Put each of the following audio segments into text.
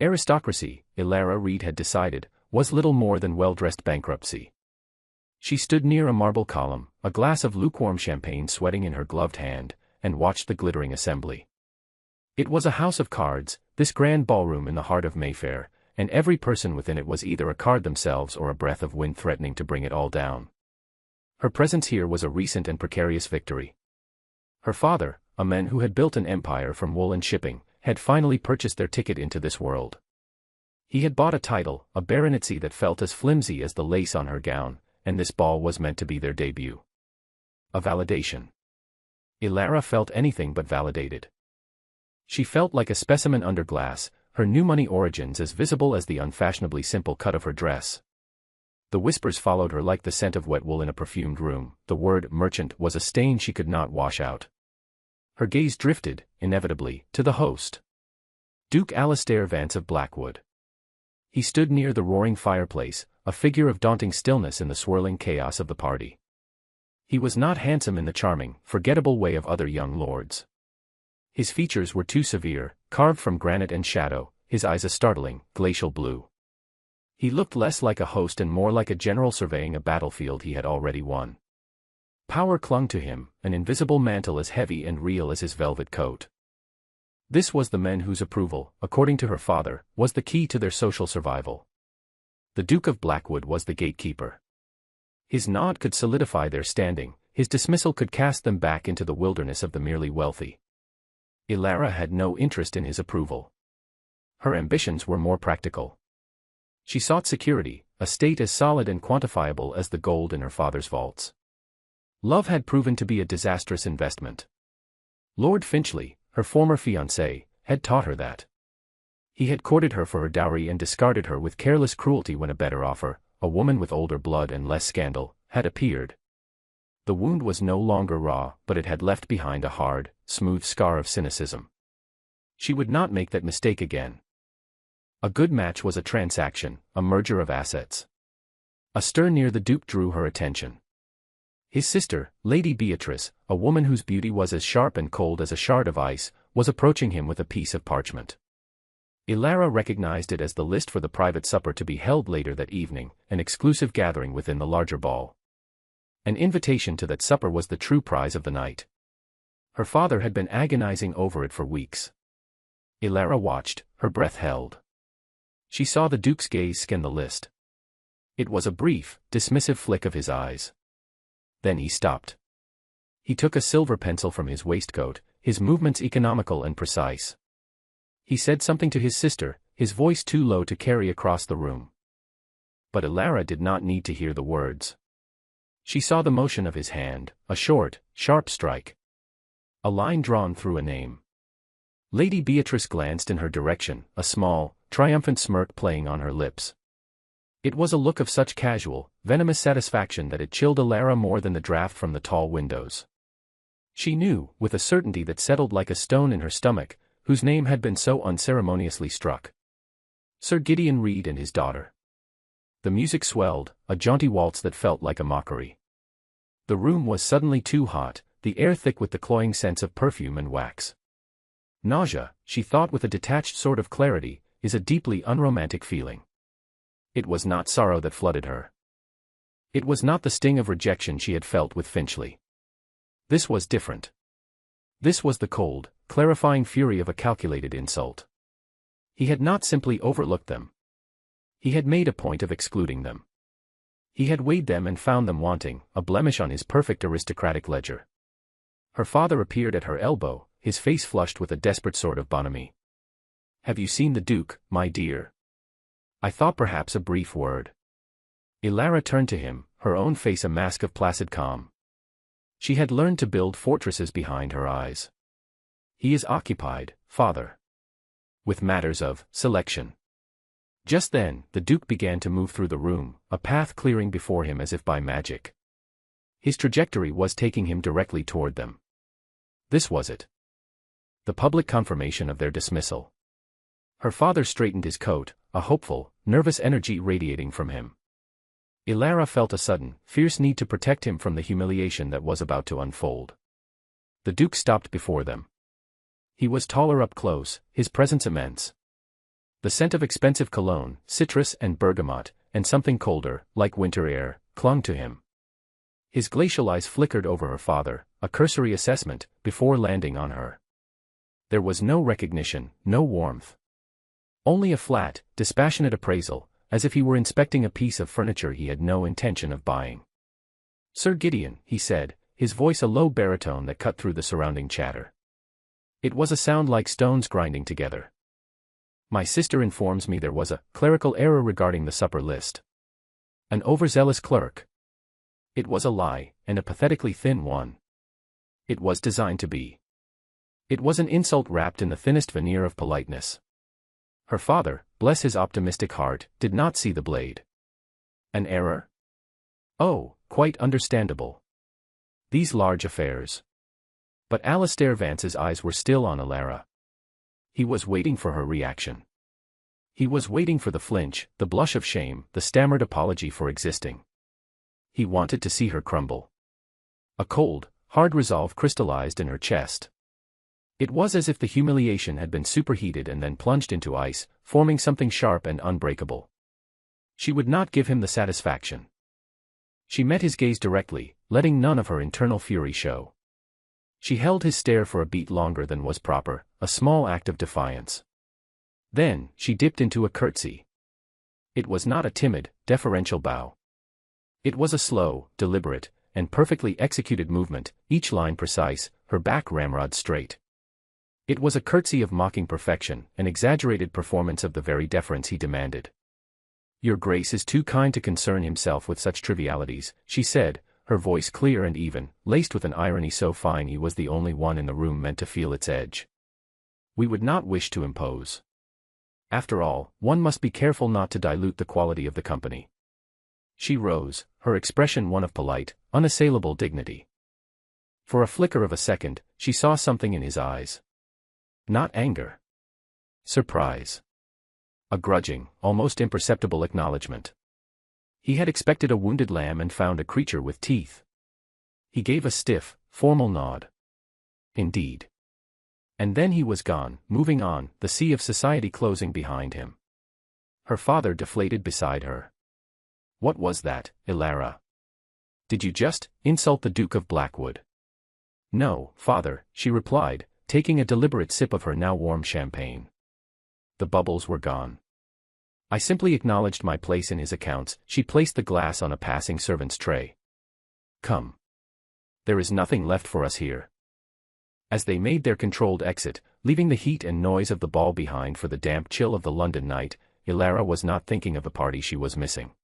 Aristocracy, Ilara Reed had decided, was little more than well-dressed bankruptcy. She stood near a marble column, a glass of lukewarm champagne sweating in her gloved hand, and watched the glittering assembly. It was a house of cards, this grand ballroom in the heart of Mayfair, and every person within it was either a card themselves or a breath of wind threatening to bring it all down. Her presence here was a recent and precarious victory. Her father, a man who had built an empire from wool and shipping, had finally purchased their ticket into this world. He had bought a title, a baronetcy that felt as flimsy as the lace on her gown, and this ball was meant to be their debut. A validation. Ilara felt anything but validated. She felt like a specimen under glass, her new money origins as visible as the unfashionably simple cut of her dress. The whispers followed her like the scent of wet wool in a perfumed room. The word merchant was a stain she could not wash out. Her gaze drifted, inevitably, to the host. Duke Alastair Vance of Blackwood. He stood near the roaring fireplace, a figure of daunting stillness in the swirling chaos of the party. He was not handsome in the charming, forgettable way of other young lords. His features were too severe, carved from granite and shadow, his eyes a startling, glacial blue. He looked less like a host and more like a general surveying a battlefield he had already won. Power clung to him, an invisible mantle as heavy and real as his velvet coat. This was the man whose approval, according to her father, was the key to their social survival. The Duke of Blackwood was the gatekeeper. His nod could solidify their standing, his dismissal could cast them back into the wilderness of the merely wealthy. Ilara had no interest in his approval. Her ambitions were more practical. She sought security, a state as solid and quantifiable as the gold in her father's vaults. Love had proven to be a disastrous investment. Lord Finchley, her former fiancé, had taught her that. He had courted her for her dowry and discarded her with careless cruelty when a better offer, a woman with older blood and less scandal, had appeared. The wound was no longer raw, but it had left behind a hard, smooth scar of cynicism. She would not make that mistake again. A good match was a transaction, a merger of assets. A stir near the Duke drew her attention. His sister, Lady Beatrice, a woman whose beauty was as sharp and cold as a shard of ice, was approaching him with a piece of parchment. Ilara recognized it as the list for the private supper to be held later that evening, an exclusive gathering within the larger ball. An invitation to that supper was the true prize of the night. Her father had been agonizing over it for weeks. Ilara watched, her breath held. She saw the Duke's gaze scan the list. It was a brief, dismissive flick of his eyes. Then he stopped. He took a silver pencil from his waistcoat, his movements economical and precise. He said something to his sister, his voice too low to carry across the room. But Ilara did not need to hear the words. She saw the motion of his hand, a short, sharp strike. A line drawn through a name. Lady Beatrice glanced in her direction, a small, triumphant smirk playing on her lips. It was a look of such casual, venomous satisfaction that it chilled Ilara more than the draft from the tall windows. She knew, with a certainty that settled like a stone in her stomach, whose name had been so unceremoniously struck. Sir Gideon Reed and his daughter. The music swelled, a jaunty waltz that felt like a mockery. The room was suddenly too hot, the air thick with the cloying scents of perfume and wax. Nausea, she thought with a detached sort of clarity, is a deeply unromantic feeling. It was not sorrow that flooded her. It was not the sting of rejection she had felt with Finchley. This was different. This was the cold, clarifying fury of a calculated insult. He had not simply overlooked them. He had made a point of excluding them. He had weighed them and found them wanting, a blemish on his perfect aristocratic ledger. Her father appeared at her elbow, his face flushed with a desperate sort of bonhomie. "Have you seen the Duke, my dear?" "I thought perhaps a brief word." Ilara turned to him, her own face a mask of placid calm. She had learned to build fortresses behind her eyes. "He is occupied, father. With matters of selection." Just then, the Duke began to move through the room, a path clearing before him as if by magic. His trajectory was taking him directly toward them. This was it. The public confirmation of their dismissal. Her father straightened his coat, a hopeful, nervous energy radiating from him. Ilara felt a sudden, fierce need to protect him from the humiliation that was about to unfold. The Duke stopped before them. He was taller up close, his presence immense. The scent of expensive cologne, citrus and bergamot, and something colder, like winter air, clung to him. His glacial eyes flickered over her father, a cursory assessment, before landing on her. There was no recognition, no warmth. Only a flat, dispassionate appraisal, as if he were inspecting a piece of furniture he had no intention of buying. "Sir Gideon," he said, his voice a low baritone that cut through the surrounding chatter. It was a sound like stones grinding together. "My sister informs me there was a clerical error regarding the supper list. An overzealous clerk." It was a lie, and a pathetically thin one. It was designed to be. It was an insult wrapped in the thinnest veneer of politeness. Her father, bless his optimistic heart, did not see the blade. An error? Oh, quite understandable. These large affairs. But Alistair Vance's eyes were still on Alara. He was waiting for her reaction. He was waiting for the flinch, the blush of shame, the stammered apology for existing. He wanted to see her crumble. A cold, hard resolve crystallized in her chest. It was as if the humiliation had been superheated and then plunged into ice, forming something sharp and unbreakable. She would not give him the satisfaction. She met his gaze directly, letting none of her internal fury show. She held his stare for a beat longer than was proper, a small act of defiance. Then, she dipped into a curtsy. It was not a timid, deferential bow. It was a slow, deliberate, and perfectly executed movement, each line precise, her back ramrod straight. It was a curtsy of mocking perfection, an exaggerated performance of the very deference he demanded. "Your Grace is too kind to concern himself with such trivialities," she said, her voice clear and even, laced with an irony so fine he was the only one in the room meant to feel its edge. "We would not wish to impose. After all, one must be careful not to dilute the quality of the company." She rose, her expression one of polite, unassailable dignity. For a flicker of a second, she saw something in his eyes. Not anger. Surprise. A grudging, almost imperceptible acknowledgement. He had expected a wounded lamb and found a creature with teeth. He gave a stiff, formal nod. Indeed. And then he was gone, moving on, the sea of society closing behind him. Her father deflated beside her. "What was that, Alara? Did you just insult the Duke of Blackwood?" "No, father," she replied, taking a deliberate sip of her now warm champagne. The bubbles were gone. "I simply acknowledged my place in his accounts." She placed the glass on a passing servant's tray. "Come. There is nothing left for us here." As they made their controlled exit, leaving the heat and noise of the ball behind for the damp chill of the London night, Alara was not thinking of the party she was missing.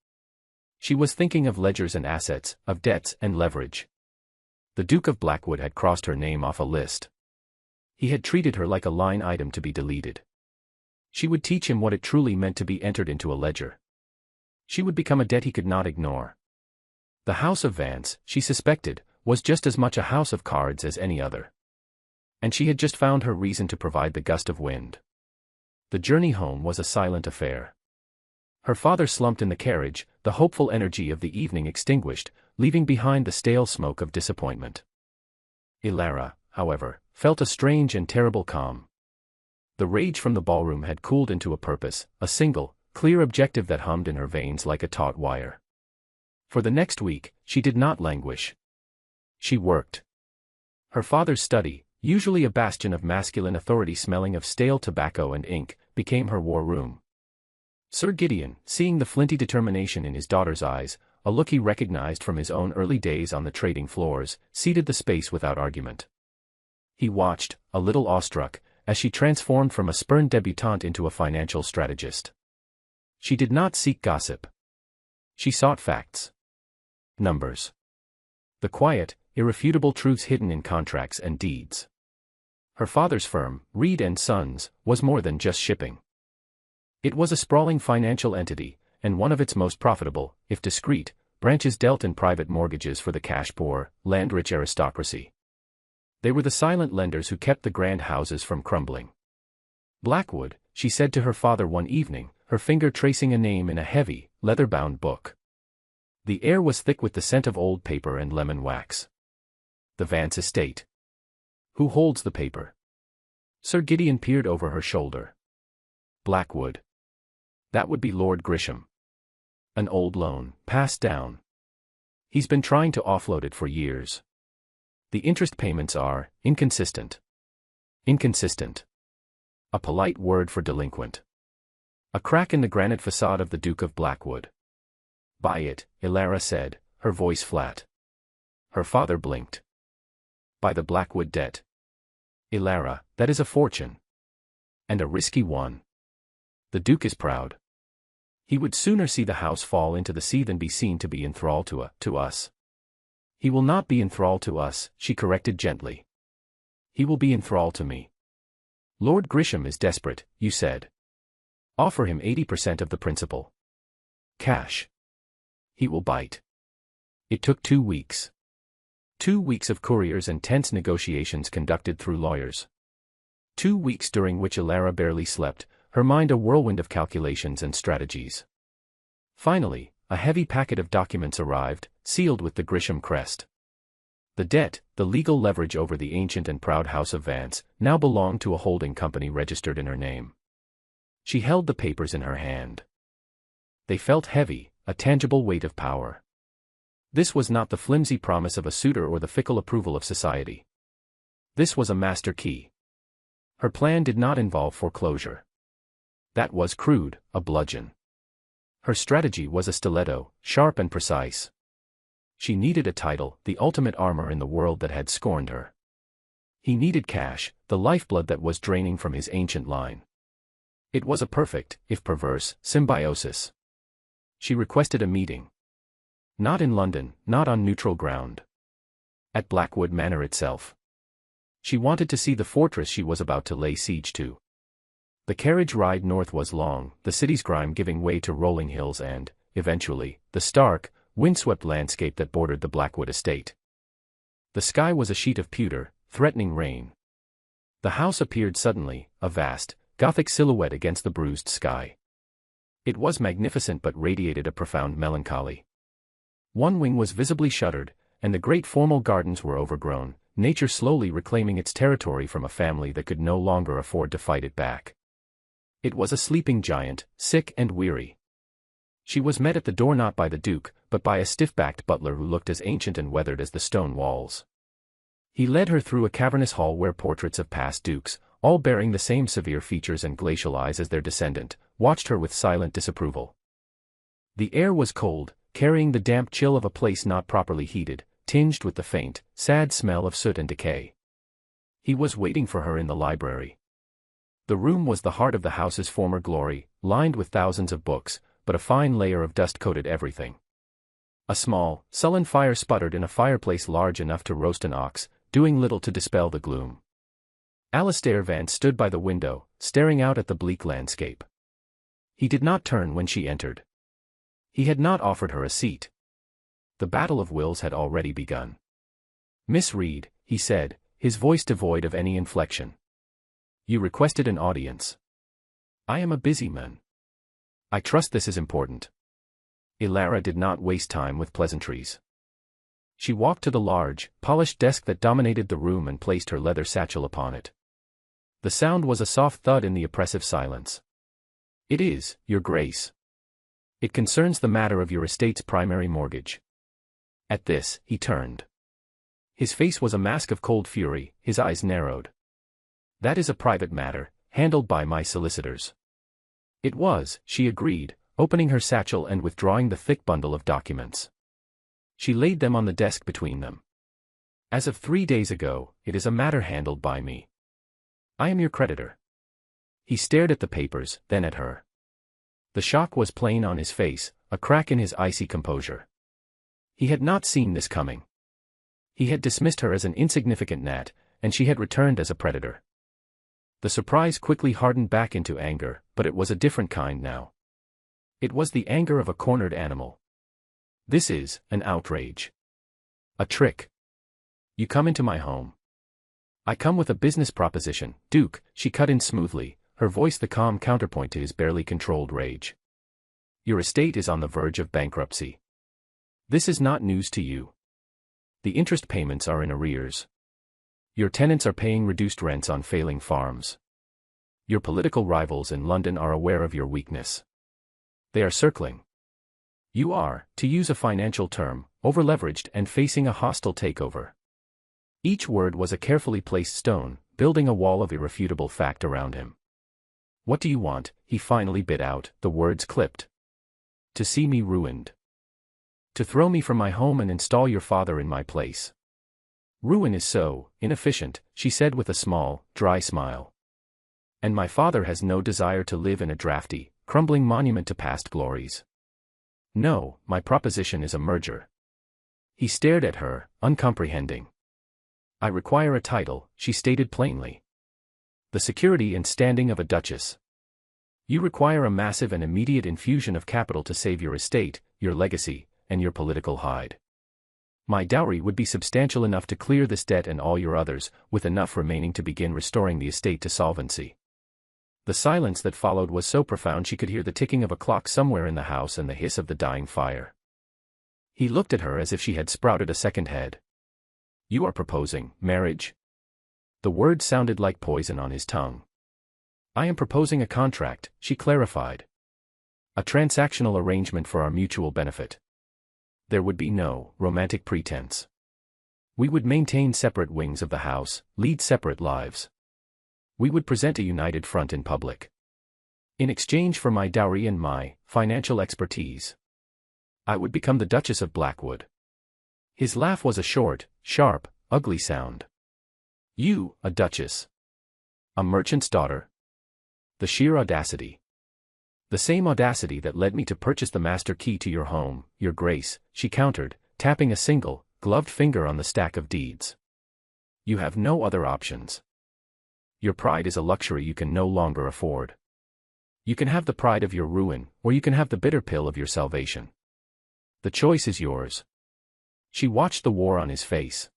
She was thinking of ledgers and assets, of debts and leverage. The Duke of Blackwood had crossed her name off a list. He had treated her like a line item to be deleted. She would teach him what it truly meant to be entered into a ledger. She would become a debt he could not ignore. The House of Vance, she suspected, was just as much a house of cards as any other. And she had just found her reason to provide the gust of wind. The journey home was a silent affair. Her father slumped in the carriage, the hopeful energy of the evening extinguished, leaving behind the stale smoke of disappointment. Alara, however, felt a strange and terrible calm. The rage from the ballroom had cooled into a purpose, a single, clear objective that hummed in her veins like a taut wire. For the next week, she did not languish. She worked. Her father's study, usually a bastion of masculine authority smelling of stale tobacco and ink, became her war room. Sir Gideon, seeing the flinty determination in his daughter's eyes, a look he recognized from his own early days on the trading floors, ceded the space without argument. He watched, a little awestruck, as she transformed from a spurned debutante into a financial strategist. She did not seek gossip. She sought facts. Numbers. The quiet, irrefutable truths hidden in contracts and deeds. Her father's firm, Reed & Sons, was more than just shipping. It was a sprawling financial entity, and one of its most profitable, if discreet, branches dealt in private mortgages for the cash-poor, land-rich aristocracy. They were the silent lenders who kept the grand houses from crumbling. "Blackwood," she said to her father one evening, her finger tracing a name in a heavy, leather-bound book. The air was thick with the scent of old paper and lemon wax. "The Vance estate." "Who holds the paper?" Sir Gideon peered over her shoulder. "Blackwood." That would be Lord Grisham. An old loan, passed down. He's been trying to offload it for years. The interest payments are inconsistent. Inconsistent. A polite word for delinquent. A crack in the granite facade of the Duke of Blackwood. Buy it, Ilara said, her voice flat. Her father blinked. Buy the Blackwood debt. Ilara, that is a fortune. And a risky one. The Duke is proud. He would sooner see the house fall into the sea than be seen to be enthralled to us. He will not be enthralled to us, she corrected gently. He will be enthralled to me. Lord Grisham is desperate, you said. Offer him 80% of the principal. Cash. He will bite. It took 2 weeks. 2 weeks of couriers and tense negotiations conducted through lawyers. 2 weeks during which Ilara barely slept, her mind a whirlwind of calculations and strategies. Finally, a heavy packet of documents arrived, sealed with the Grisham crest. The debt, the legal leverage over the ancient and proud House of Vance, now belonged to a holding company registered in her name. She held the papers in her hand. They felt heavy, a tangible weight of power. This was not the flimsy promise of a suitor or the fickle approval of society. This was a master key. Her plan did not involve foreclosure. That was crude, a bludgeon. Her strategy was a stiletto, sharp and precise. She needed a title, the ultimate armor in the world that had scorned her. He needed cash, the lifeblood that was draining from his ancient line. It was a perfect, if perverse, symbiosis. She requested a meeting. Not in London, not on neutral ground. At Blackwood Manor itself. She wanted to see the fortress she was about to lay siege to. The carriage ride north was long, the city's grime giving way to rolling hills and, eventually, the stark, windswept landscape that bordered the Blackwood estate. The sky was a sheet of pewter, threatening rain. The house appeared suddenly, a vast, Gothic silhouette against the bruised sky. It was magnificent but radiated a profound melancholy. One wing was visibly shuttered, and the great formal gardens were overgrown, nature slowly reclaiming its territory from a family that could no longer afford to fight it back. It was a sleeping giant, sick and weary. She was met at the door not by the Duke, but by a stiff-backed butler who looked as ancient and weathered as the stone walls. He led her through a cavernous hall where portraits of past dukes, all bearing the same severe features and glacial eyes as their descendant, watched her with silent disapproval. The air was cold, carrying the damp chill of a place not properly heated, tinged with the faint, sad smell of soot and decay. He was waiting for her in the library. The room was the heart of the house's former glory, lined with thousands of books, but a fine layer of dust coated everything. A small, sullen fire sputtered in a fireplace large enough to roast an ox, doing little to dispel the gloom. Alistair Vance stood by the window, staring out at the bleak landscape. He did not turn when she entered. He had not offered her a seat. The battle of wills had already begun. "Miss Reed," he said, his voice devoid of any inflection. "You requested an audience. I am a busy man. I trust this is important." Ilara did not waste time with pleasantries. She walked to the large, polished desk that dominated the room and placed her leather satchel upon it. The sound was a soft thud in the oppressive silence. "It is, Your Grace. It concerns the matter of your estate's primary mortgage." At this, he turned. His face was a mask of cold fury, his eyes narrowed. "That is a private matter, handled by my solicitors." It was, she agreed, opening her satchel and withdrawing the thick bundle of documents. She laid them on the desk between them. "As of 3 days ago, it is a matter handled by me. I am your creditor." He stared at the papers, then at her. The shock was plain on his face, a crack in his icy composure. He had not seen this coming. He had dismissed her as an insignificant gnat, and she had returned as a predator. The surprise quickly hardened back into anger, but it was a different kind now. It was the anger of a cornered animal. "This is an outrage. A trick. You come into my home." "I come with a business proposition, Duke," she cut in smoothly, her voice the calm counterpoint to his barely controlled rage. "Your estate is on the verge of bankruptcy. This is not news to you. The interest payments are in arrears. Your tenants are paying reduced rents on failing farms. Your political rivals in London are aware of your weakness. They are circling. You are, to use a financial term, overleveraged and facing a hostile takeover. Each word was a carefully placed stone, building a wall of irrefutable fact around him. What do you want? He finally bit out, the words clipped. To see me ruined. To throw me from my home and install your father in my place. Ruin is so inefficient, she said with a small, dry smile. And my father has no desire to live in a drafty, crumbling monument to past glories. No, my proposition is a merger. He stared at her, uncomprehending. I require a title, she stated plainly. The security and standing of a duchess. You require a massive and immediate infusion of capital to save your estate, your legacy, and your political hide. My dowry would be substantial enough to clear this debt and all your others, with enough remaining to begin restoring the estate to solvency. The silence that followed was so profound she could hear the ticking of a clock somewhere in the house and the hiss of the dying fire. He looked at her as if she had sprouted a second head. You are proposing marriage? The word sounded like poison on his tongue. I am proposing a contract, she clarified. A transactional arrangement for our mutual benefit. There would be no romantic pretense. We would maintain separate wings of the house, lead separate lives. We would present a united front in public. In exchange for my dowry and my financial expertise, I would become the Duchess of Blackwood. His laugh was a short, sharp, ugly sound. You, a duchess? A merchant's daughter? The sheer audacity. The same audacity that led me to purchase the master key to your home, your grace, she countered, tapping a single, gloved finger on the stack of deeds. You have no other options. Your pride is a luxury you can no longer afford. You can have the pride of your ruin, or you can have the bitter pill of your salvation. The choice is yours. She watched the war on his face.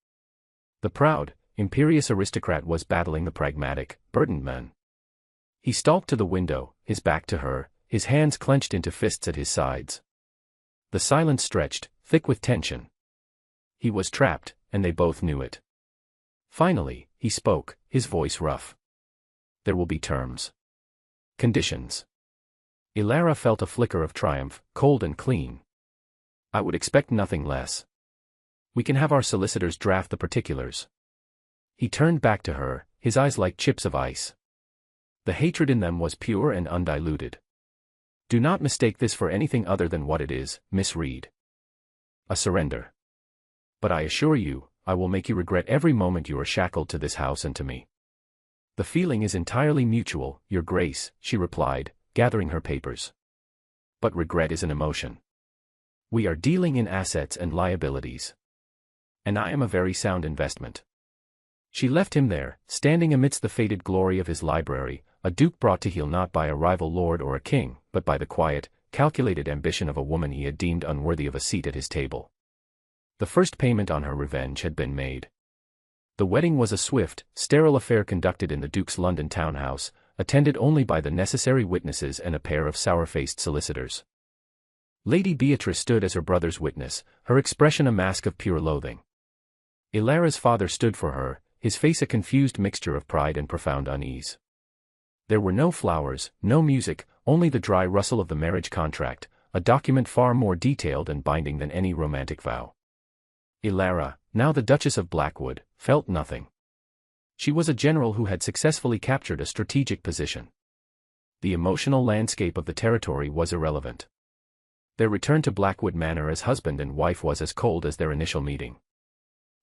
The proud, imperious aristocrat was battling the pragmatic, burdened man. He stalked to the window, his back to her, his hands clenched into fists at his sides. The silence stretched, thick with tension. He was trapped, and they both knew it. Finally, he spoke, his voice rough. There will be terms. Conditions. Ilara felt a flicker of triumph, cold and clean. I would expect nothing less. We can have our solicitors draft the particulars. He turned back to her, his eyes like chips of ice. The hatred in them was pure and undiluted. Do not mistake this for anything other than what it is, Miss Reed. A surrender. But I assure you, I will make you regret every moment you are shackled to this house and to me. The feeling is entirely mutual, Your Grace, she replied, gathering her papers. But regret is an emotion. We are dealing in assets and liabilities. And I am a very sound investment. She left him there, standing amidst the faded glory of his library, a duke brought to heel not by a rival lord or a king, but by the quiet, calculated ambition of a woman he had deemed unworthy of a seat at his table. The first payment on her revenge had been made. The wedding was a swift, sterile affair conducted in the Duke's London townhouse, attended only by the necessary witnesses and a pair of sour-faced solicitors. Lady Beatrice stood as her brother's witness, her expression a mask of pure loathing. Ilara's father stood for her, his face a confused mixture of pride and profound unease. There were no flowers, no music, only the dry rustle of the marriage contract, a document far more detailed and binding than any romantic vow. Ilara, now the Duchess of Blackwood, felt nothing. She was a general who had successfully captured a strategic position. The emotional landscape of the territory was irrelevant. Their return to Blackwood Manor as husband and wife was as cold as their initial meeting.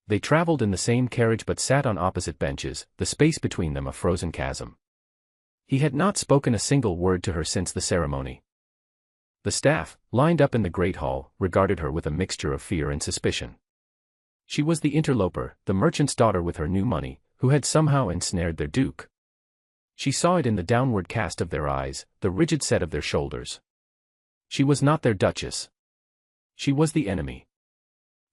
They traveled in the same carriage but sat on opposite benches, the space between them a frozen chasm. He had not spoken a single word to her since the ceremony. The staff, lined up in the great hall, regarded her with a mixture of fear and suspicion. She was the interloper, the merchant's daughter with her new money, who had somehow ensnared their duke. She saw it in the downward cast of their eyes, the rigid set of their shoulders. She was not their duchess. She was the enemy.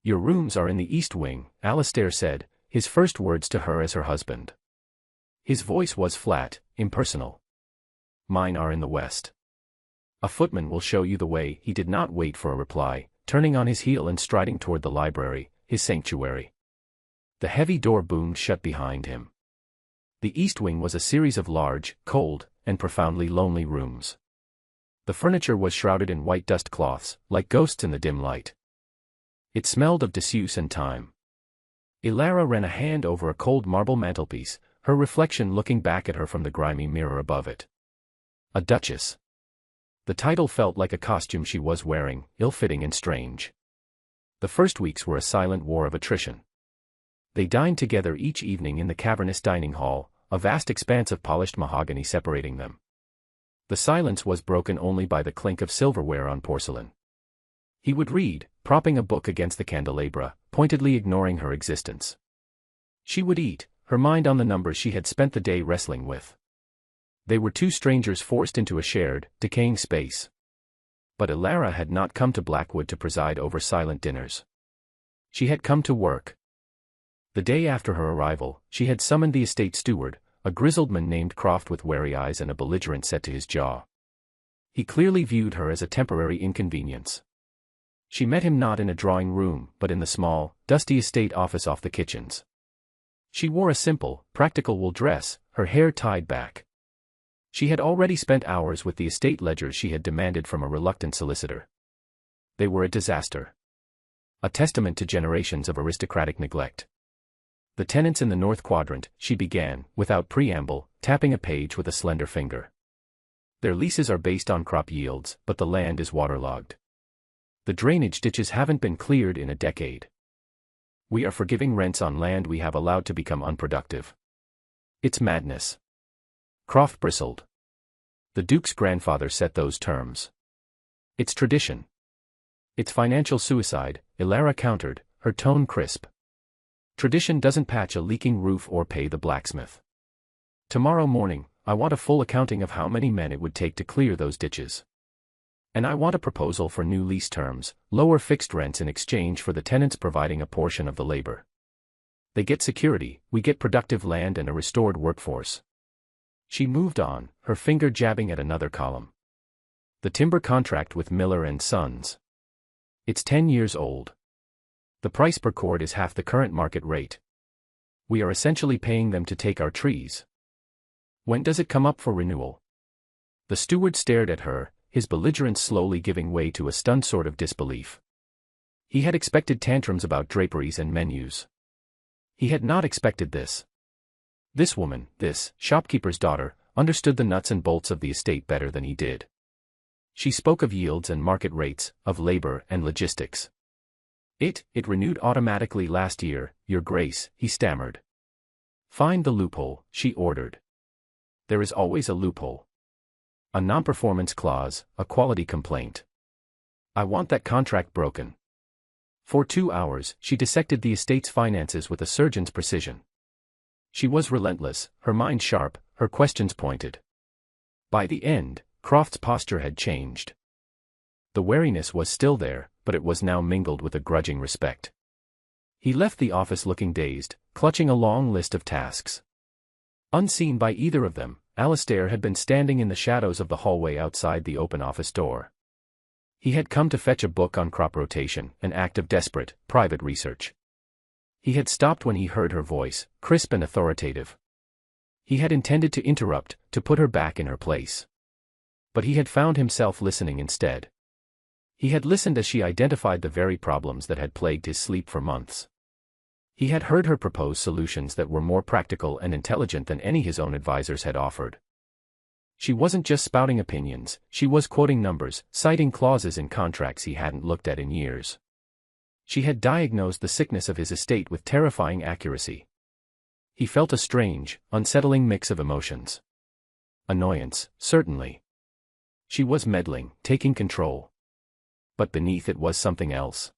Your rooms are in the East Wing, Alastair said, his first words to her as her husband. His voice was flat, impersonal. Mine are in the West. A footman will show you the way. He did not wait for a reply, turning on his heel and striding toward the library, his sanctuary. The heavy door boomed shut behind him. The East Wing was a series of large, cold, and profoundly lonely rooms. The furniture was shrouded in white dust cloths, like ghosts in the dim light. It smelled of disuse and time. Ilara ran a hand over a cold marble mantelpiece, her reflection looking back at her from the grimy mirror above it. A duchess. The title felt like a costume she was wearing, ill-fitting and strange. The first weeks were a silent war of attrition. They dined together each evening in the cavernous dining hall, a vast expanse of polished mahogany separating them. The silence was broken only by the clink of silverware on porcelain. He would read, propping a book against the candelabra, pointedly ignoring her existence. She would eat, her mind on the numbers she had spent the day wrestling with. They were two strangers forced into a shared, decaying space. But Ilara had not come to Blackwood to preside over silent dinners. She had come to work. The day after her arrival, she had summoned the estate steward, a grizzled man named Croft with wary eyes and a belligerent set to his jaw. He clearly viewed her as a temporary inconvenience. She met him not in a drawing room, but in the small, dusty estate office off the kitchens. She wore a simple, practical wool dress, her hair tied back. She had already spent hours with the estate ledgers she had demanded from a reluctant solicitor. They were a disaster. A testament to generations of aristocratic neglect. The tenants in the North Quadrant, she began, without preamble, tapping a page with a slender finger. Their leases are based on crop yields, but the land is waterlogged. The drainage ditches haven't been cleared in a decade. We are forgiving rents on land we have allowed to become unproductive. It's madness. Croft bristled. The Duke's grandfather set those terms. It's tradition. It's financial suicide, Ilara countered, her tone crisp. Tradition doesn't patch a leaking roof or pay the blacksmith. Tomorrow morning, I want a full accounting of how many men it would take to clear those ditches. And I want a proposal for new lease terms, lower fixed rents in exchange for the tenants providing a portion of the labor. They get security, we get productive land and a restored workforce. She moved on, her finger jabbing at another column. The timber contract with Miller and Sons. It's 10 years old. The price per cord is half the current market rate. We are essentially paying them to take our trees. When does it come up for renewal? The steward stared at her, his belligerence slowly giving way to a stunned sort of disbelief. He had expected tantrums about draperies and menus. He had not expected this. This woman, this shopkeeper's daughter, understood the nuts and bolts of the estate better than he did. She spoke of yields and market rates, of labor and logistics. It renewed automatically last year, Your Grace, he stammered. Find the loophole, she ordered. There is always a loophole. A non-performance clause, a quality complaint. I want that contract broken. For 2 hours, she dissected the estate's finances with a surgeon's precision. She was relentless, her mind sharp, her questions pointed. By the end, Croft's posture had changed. The wariness was still there, but it was now mingled with a grudging respect. He left the office looking dazed, clutching a long list of tasks. Unseen by either of them, Alistair had been standing in the shadows of the hallway outside the open office door. He had come to fetch a book on crop rotation, an act of desperate, private research. He had stopped when he heard her voice, crisp and authoritative. He had intended to interrupt, to put her back in her place. But he had found himself listening instead. He had listened as she identified the very problems that had plagued his sleep for months. He had heard her propose solutions that were more practical and intelligent than any his own advisors had offered. She wasn't just spouting opinions, she was quoting numbers, citing clauses in contracts he hadn't looked at in years. She had diagnosed the sickness of his estate with terrifying accuracy. He felt a strange, unsettling mix of emotions. Annoyance, certainly. She was meddling, taking control. But beneath it was something else.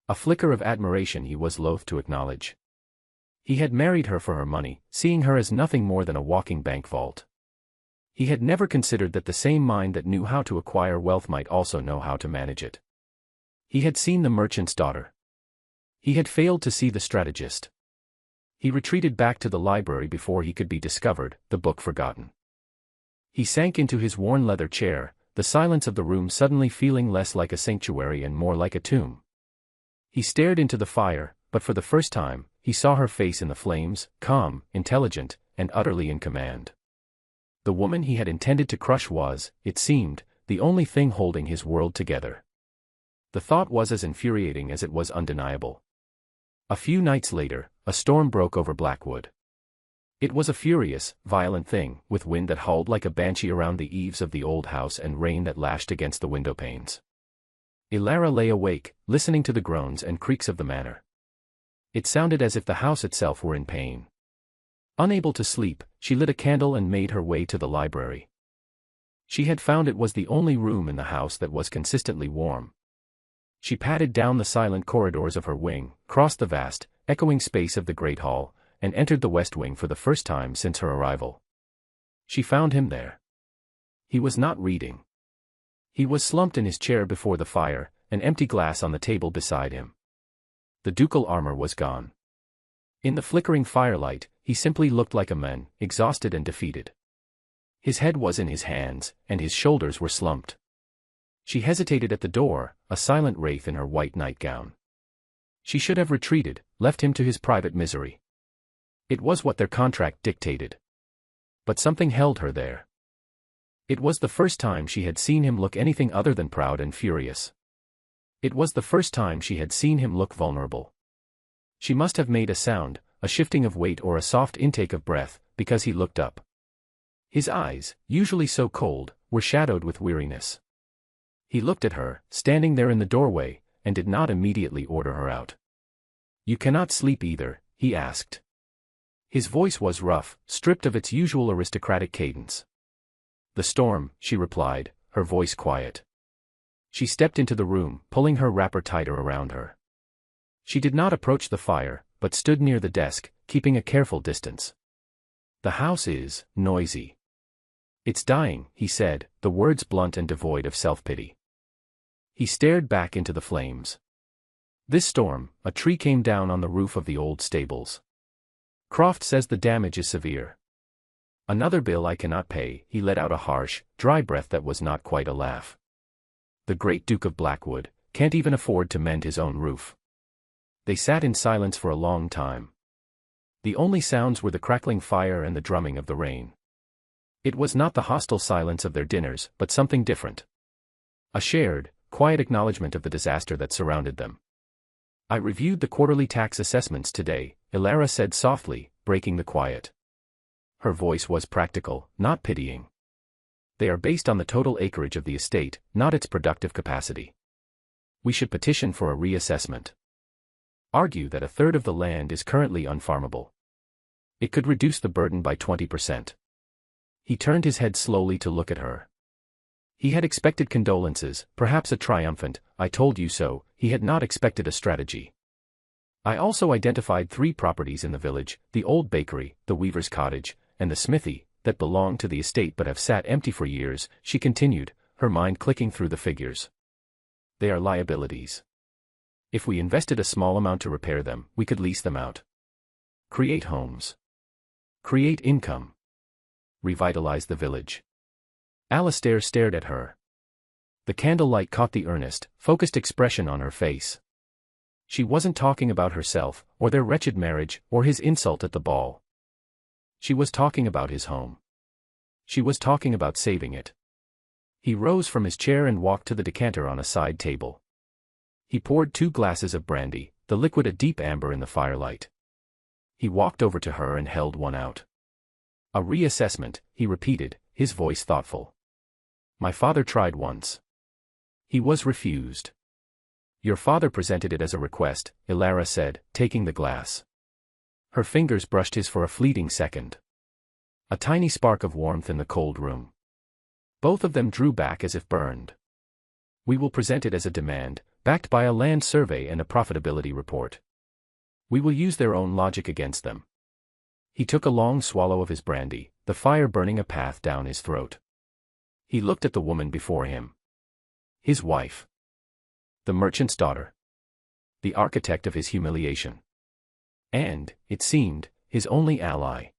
A flicker of admiration he was loath to acknowledge. He had married her for her money, seeing her as nothing more than a walking bank vault. He had never considered that the same mind that knew how to acquire wealth might also know how to manage it. He had seen the merchant's daughter. He had failed to see the strategist. He retreated back to the library before he could be discovered, the book forgotten. He sank into his worn leather chair, the silence of the room suddenly feeling less like a sanctuary and more like a tomb. He stared into the fire, but for the first time, he saw her face in the flames, calm, intelligent, and utterly in command. The woman he had intended to crush was, it seemed, the only thing holding his world together. The thought was as infuriating as it was undeniable. A few nights later, a storm broke over Blackwood. It was a furious, violent thing, with wind that howled like a banshee around the eaves of the old house and rain that lashed against the window panes. Elara lay awake, listening to the groans and creaks of the manor. It sounded as if the house itself were in pain. Unable to sleep, she lit a candle and made her way to the library. She had found it was the only room in the house that was consistently warm. She padded down the silent corridors of her wing, crossed the vast, echoing space of the great hall, and entered the west wing for the first time since her arrival. She found him there. He was not reading. He was slumped in his chair before the fire, an empty glass on the table beside him. The ducal armor was gone. In the flickering firelight, he simply looked like a man, exhausted and defeated. His head was in his hands, and his shoulders were slumped. She hesitated at the door, a silent wraith in her white nightgown. She should have retreated, left him to his private misery. It was what their contract dictated. But something held her there. It was the first time she had seen him look anything other than proud and furious. It was the first time she had seen him look vulnerable. She must have made a sound, a shifting of weight or a soft intake of breath, because he looked up. His eyes, usually so cold, were shadowed with weariness. He looked at her, standing there in the doorway, and did not immediately order her out. "You cannot sleep either?" he asked. His voice was rough, stripped of its usual aristocratic cadence. "The storm," she replied, her voice quiet. She stepped into the room, pulling her wrapper tighter around her. She did not approach the fire, but stood near the desk, keeping a careful distance. "The house is noisy." "It's dying," he said, the words blunt and devoid of self-pity. He stared back into the flames. "This storm, a tree came down on the roof of the old stables. Croft says the damage is severe. Another bill I cannot pay." He let out a harsh, dry breath that was not quite a laugh. "The great Duke of Blackwood can't even afford to mend his own roof." They sat in silence for a long time. The only sounds were the crackling fire and the drumming of the rain. It was not the hostile silence of their dinners, but something different. A shared, quiet acknowledgement of the disaster that surrounded them. "I reviewed the quarterly tax assessments today," Elara said softly, breaking the quiet. Her voice was practical, not pitying. "They are based on the total acreage of the estate, not its productive capacity. We should petition for a reassessment. Argue that a third of the land is currently unfarmable. It could reduce the burden by 20%. He turned his head slowly to look at her. He had expected condolences, perhaps a triumphant, "I told you so." He had not expected a strategy. "I also identified 3 properties in the village, the old bakery, the weaver's cottage, and the smithy, that belong to the estate but have sat empty for years," she continued, her mind clicking through the figures. "They are liabilities. If we invested a small amount to repair them, we could lease them out. Create homes. Create income. Revitalize the village." Alastair stared at her. The candlelight caught the earnest, focused expression on her face. She wasn't talking about herself, or their wretched marriage, or his insult at the ball. She was talking about his home. She was talking about saving it. He rose from his chair and walked to the decanter on a side table. He poured 2 glasses of brandy, the liquid a deep amber in the firelight. He walked over to her and held one out. "A reassessment," he repeated, his voice thoughtful. "My father tried once. He was refused." "Your father presented it as a request," Elara said, taking the glass. Her fingers brushed his for a fleeting second. A tiny spark of warmth in the cold room. Both of them drew back as if burned. "We will present it as a demand, backed by a land survey and a profitability report. We will use their own logic against them." He took a long swallow of his brandy, the fire burning a path down his throat. He looked at the woman before him. His wife. The merchant's daughter. The architect of his humiliation. And, it seemed, his only ally.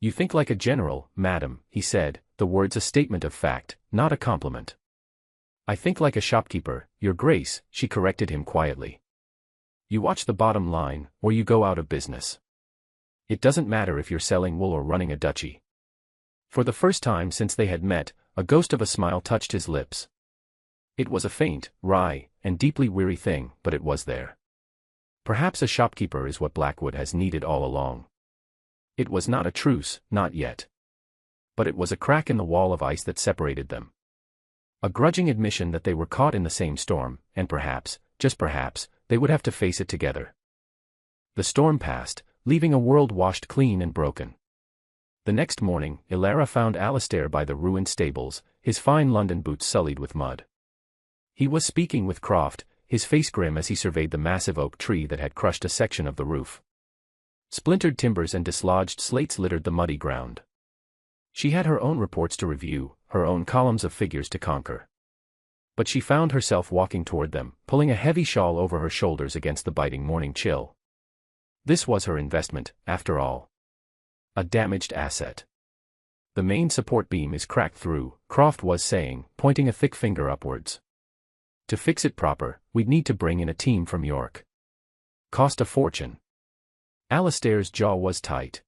"You think like a general, madam," he said, the words a statement of fact, not a compliment. "I think like a shopkeeper, your grace," she corrected him quietly. "You watch the bottom line, or you go out of business. It doesn't matter if you're selling wool or running a duchy." For the first time since they had met, a ghost of a smile touched his lips. It was a faint, wry, and deeply weary thing, but it was there. Perhaps a shopkeeper is what Blackwood has needed all along. It was not a truce, not yet. But it was a crack in the wall of ice that separated them. A grudging admission that they were caught in the same storm, and perhaps, just perhaps, they would have to face it together. The storm passed, leaving a world washed clean and broken. The next morning, Ilara found Alastair by the ruined stables, his fine London boots sullied with mud. He was speaking with Croft, his face grim as he surveyed the massive oak tree that had crushed a section of the roof. Splintered timbers and dislodged slates littered the muddy ground. She had her own reports to review, her own columns of figures to conquer. But she found herself walking toward them, pulling a heavy shawl over her shoulders against the biting morning chill. This was her investment, after all. A damaged asset. The main support beam is cracked through, Croft was saying, pointing a thick finger upwards. To fix it proper, we'd need to bring in a team from York. Cost a fortune. Alastair's jaw was tight.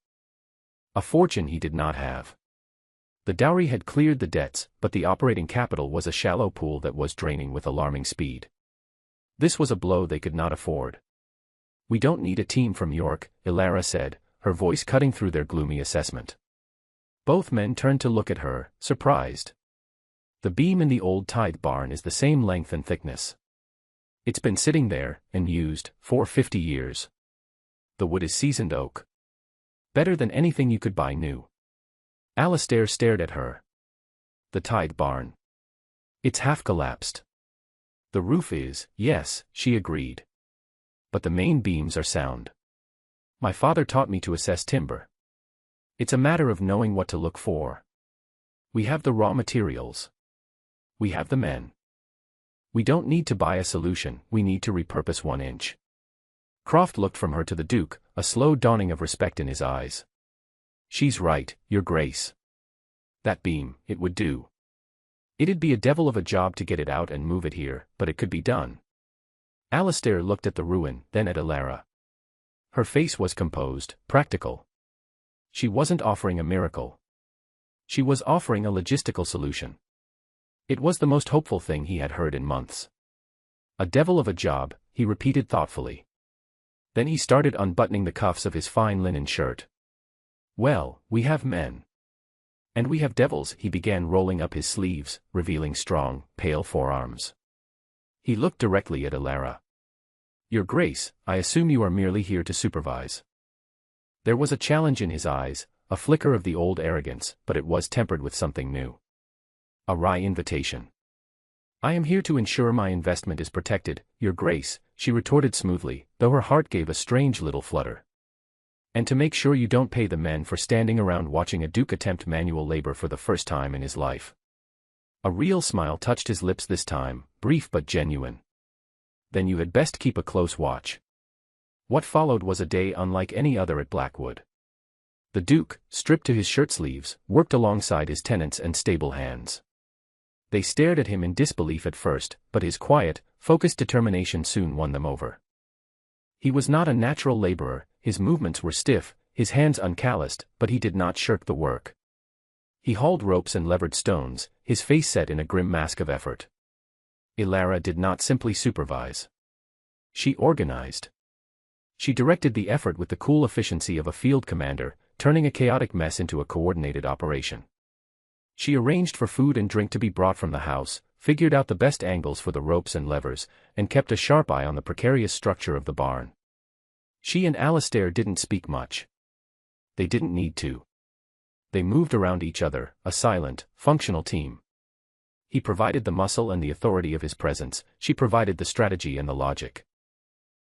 A fortune he did not have. The dowry had cleared the debts, but the operating capital was a shallow pool that was draining with alarming speed. This was a blow they could not afford. We don't need a team from York, Ilara said, her voice cutting through their gloomy assessment. Both men turned to look at her, surprised. The beam in the old tithe barn is the same length and thickness. It's been sitting there, and used, for 50 years. The wood is seasoned oak. Better than anything you could buy new. Alastair stared at her. The tithe barn. It's half collapsed. The roof is, yes, she agreed. But the main beams are sound. My father taught me to assess timber. It's a matter of knowing what to look for. We have the raw materials. We have the men. We don't need to buy a solution, we need to repurpose 1 inch. Croft looked from her to the Duke, a slow dawning of respect in his eyes. She's right, Your Grace. That beam, it would do. It'd be a devil of a job to get it out and move it here, but it could be done. Alastair looked at the ruin, then at Ilara. Her face was composed, practical. She wasn't offering a miracle. She was offering a logistical solution. It was the most hopeful thing he had heard in months. A devil of a job, he repeated thoughtfully. Then he started unbuttoning the cuffs of his fine linen shirt. Well, we have men. And we have devils, he began rolling up his sleeves, revealing strong, pale forearms. He looked directly at Ilara. Your Grace, I assume you are merely here to supervise. There was a challenge in his eyes, a flicker of the old arrogance, but it was tempered with something new. A wry invitation. I am here to ensure my investment is protected, Your Grace, she retorted smoothly, though her heart gave a strange little flutter. And to make sure you don't pay the men for standing around watching a duke attempt manual labor for the first time in his life. A real smile touched his lips this time, brief but genuine. Then you had best keep a close watch. What followed was a day unlike any other at Blackwood. The Duke, stripped to his shirt sleeves, worked alongside his tenants and stable hands. They stared at him in disbelief at first, but his quiet, focused determination soon won them over. He was not a natural laborer, his movements were stiff, his hands uncalloused, but he did not shirk the work. He hauled ropes and levered stones, his face set in a grim mask of effort. Ilara did not simply supervise. She organized. She directed the effort with the cool efficiency of a field commander, turning a chaotic mess into a coordinated operation. She arranged for food and drink to be brought from the house, figured out the best angles for the ropes and levers, and kept a sharp eye on the precarious structure of the barn. She and Alastair didn't speak much. They didn't need to. They moved around each other, a silent, functional team. He provided the muscle and the authority of his presence, she provided the strategy and the logic.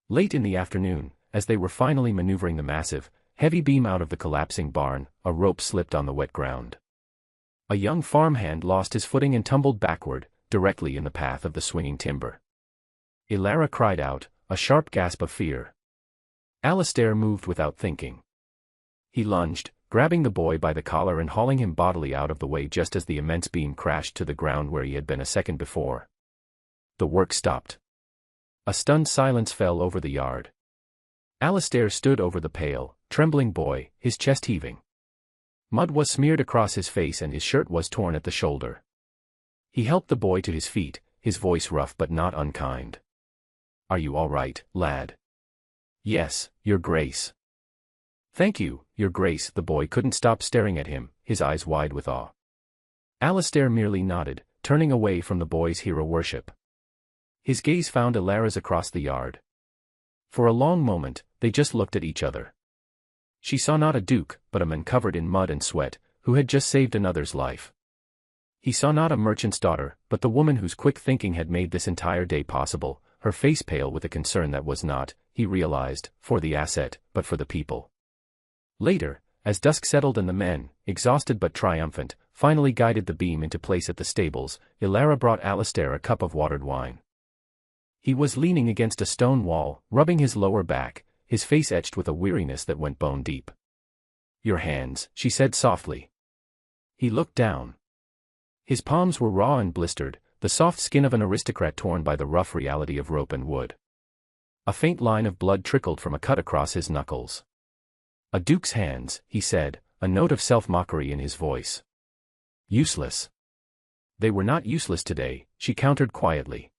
Late in the afternoon, as they were finally maneuvering the massive, heavy beam out of the collapsing barn, a rope slipped on the wet ground. A young farmhand lost his footing and tumbled backward, directly in the path of the swinging timber. Ilara cried out, a sharp gasp of fear. Alastair moved without thinking. He lunged, grabbing the boy by the collar and hauling him bodily out of the way just as the immense beam crashed to the ground where he had been a second before. The work stopped. A stunned silence fell over the yard. Alastair stood over the pale, trembling boy, his chest heaving. Mud was smeared across his face and his shirt was torn at the shoulder. He helped the boy to his feet, his voice rough but not unkind. "Are you all right, lad?" "Yes, Your Grace." "Thank you, Your Grace." The boy couldn't stop staring at him, his eyes wide with awe. Alistair merely nodded, turning away from the boy's hero worship. His gaze found Ilara's across the yard. For a long moment, they just looked at each other. She saw not a duke, but a man covered in mud and sweat, who had just saved another's life. He saw not a merchant's daughter, but the woman whose quick thinking had made this entire day possible, her face pale with a concern that was not, he realized, for the asset, but for the people. Later, as dusk settled and the men, exhausted but triumphant, finally guided the beam into place at the stables, Ilara brought Alistair a cup of watered wine. He was leaning against a stone wall, rubbing his lower back, his face etched with a weariness that went bone deep. "Your hands," she said softly. He looked down. His palms were raw and blistered, the soft skin of an aristocrat torn by the rough reality of rope and wood. A faint line of blood trickled from a cut across his knuckles. "A duke's hands," he said, a note of self-mockery in his voice. "Useless." "They were not useless today," she countered quietly.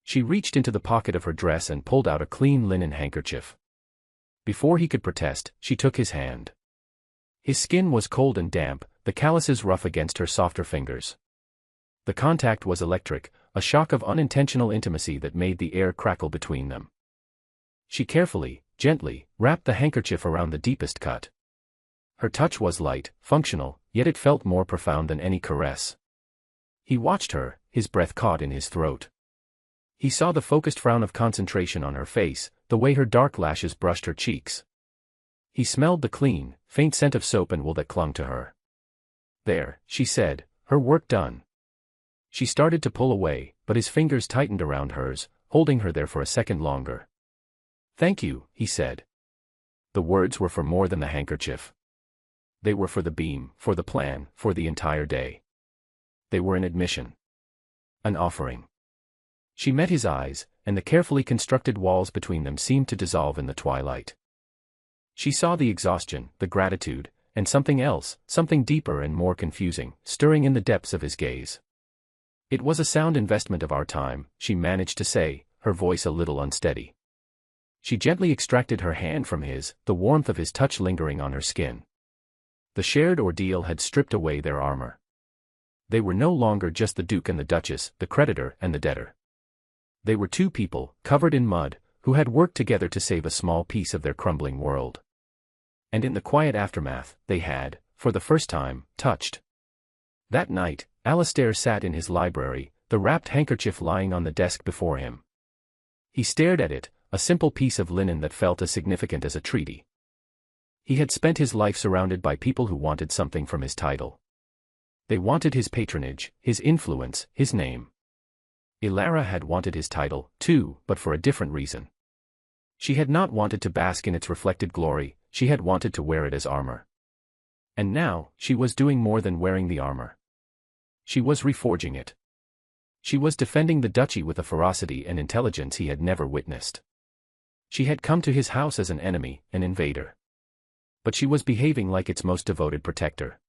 She reached into the pocket of her dress and pulled out a clean linen handkerchief. Before he could protest, she took his hand. His skin was cold and damp, the calluses rough against her softer fingers. The contact was electric, a shock of unintentional intimacy that made the air crackle between them. She carefully, gently, wrapped the handkerchief around the deepest cut. Her touch was light, functional, yet it felt more profound than any caress. He watched her, his breath caught in his throat. He saw the focused frown of concentration on her face, the way her dark lashes brushed her cheeks. He smelled the clean, faint scent of soap and wool that clung to her. "There," she said, her work done. She started to pull away, but his fingers tightened around hers, holding her there for a second longer. "Thank you," he said. The words were for more than the handkerchief. They were for the beam, for the plan, for the entire day. They were an admission. An offering. She met his eyes, and the carefully constructed walls between them seemed to dissolve in the twilight. She saw the exhaustion, the gratitude, and something else, something deeper and more confusing, stirring in the depths of his gaze. "It was a sound investment of our time," she managed to say, her voice a little unsteady. She gently extracted her hand from his, the warmth of his touch lingering on her skin. The shared ordeal had stripped away their armor. They were no longer just the Duke and the Duchess, the creditor and the debtor. They were two people, covered in mud, who had worked together to save a small piece of their crumbling world. And in the quiet aftermath, they had, for the first time, touched. That night, Alistair sat in his library, the wrapped handkerchief lying on the desk before him. He stared at it, a simple piece of linen that felt as significant as a treaty. He had spent his life surrounded by people who wanted something from his title. They wanted his patronage, his influence, his name. Ilara had wanted his title, too, but for a different reason. She had not wanted to bask in its reflected glory, she had wanted to wear it as armor. And now, she was doing more than wearing the armor. She was reforging it. She was defending the duchy with a ferocity and intelligence he had never witnessed. She had come to his house as an enemy, an invader. But she was behaving like its most devoted protector.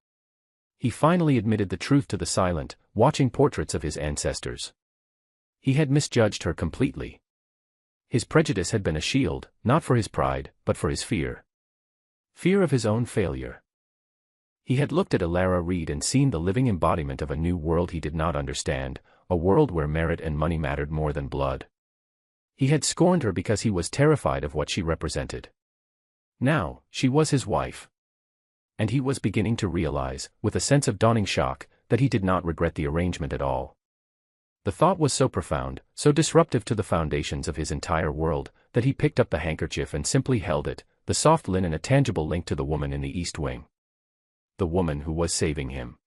He finally admitted the truth to the silent, watching portraits of his ancestors. He had misjudged her completely. His prejudice had been a shield, not for his pride, but for his fear. Fear of his own failure. He had looked at Ilara Reid and seen the living embodiment of a new world he did not understand, a world where merit and money mattered more than blood. He had scorned her because he was terrified of what she represented. Now, she was his wife. And he was beginning to realize, with a sense of dawning shock, that he did not regret the arrangement at all. The thought was so profound, so disruptive to the foundations of his entire world, that he picked up the handkerchief and simply held it, the soft linen a tangible link to the woman in the East Wing. The woman who was saving him.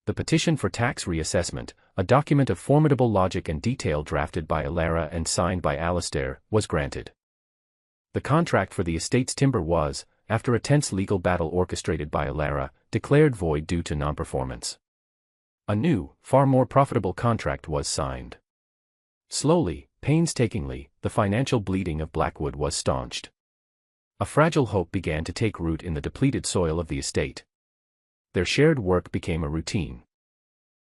The petition for tax reassessment, a document of formidable logic and detail drafted by Ilara and signed by Alistair, was granted. The contract for the estate's timber was, after a tense legal battle orchestrated by Ilara, declared void due to non-performance. A new, far more profitable contract was signed. Slowly, painstakingly, the financial bleeding of Blackwood was staunched. A fragile hope began to take root in the depleted soil of the estate. Their shared work became a routine.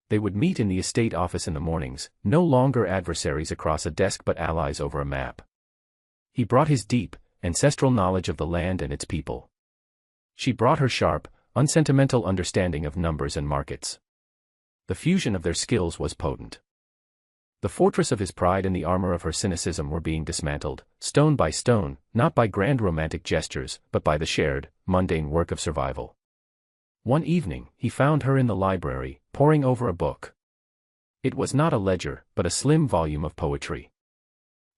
They would meet in the estate office in the mornings, no longer adversaries across a desk but allies over a map. He brought his deep, ancestral knowledge of the land and its people. She brought her sharp, unsentimental understanding of numbers and markets. The fusion of their skills was potent. The fortress of his pride and the armor of her cynicism were being dismantled, stone by stone, not by grand romantic gestures, but by the shared, mundane work of survival. One evening, he found her in the library, poring over a book. It was not a ledger, but a slim volume of poetry.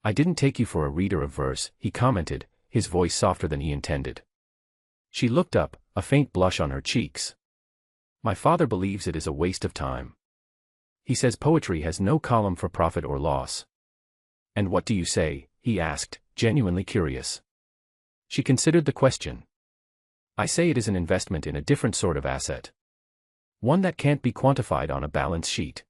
"I didn't take you for a reader of verse," he commented, his voice softer than he intended. She looked up, a faint blush on her cheeks. "My father believes it is a waste of time. He says poetry has no column for profit or loss." "And what do you say?" he asked, genuinely curious. She considered the question. "I say it is an investment in a different sort of asset. One that can't be quantified on a balance sheet."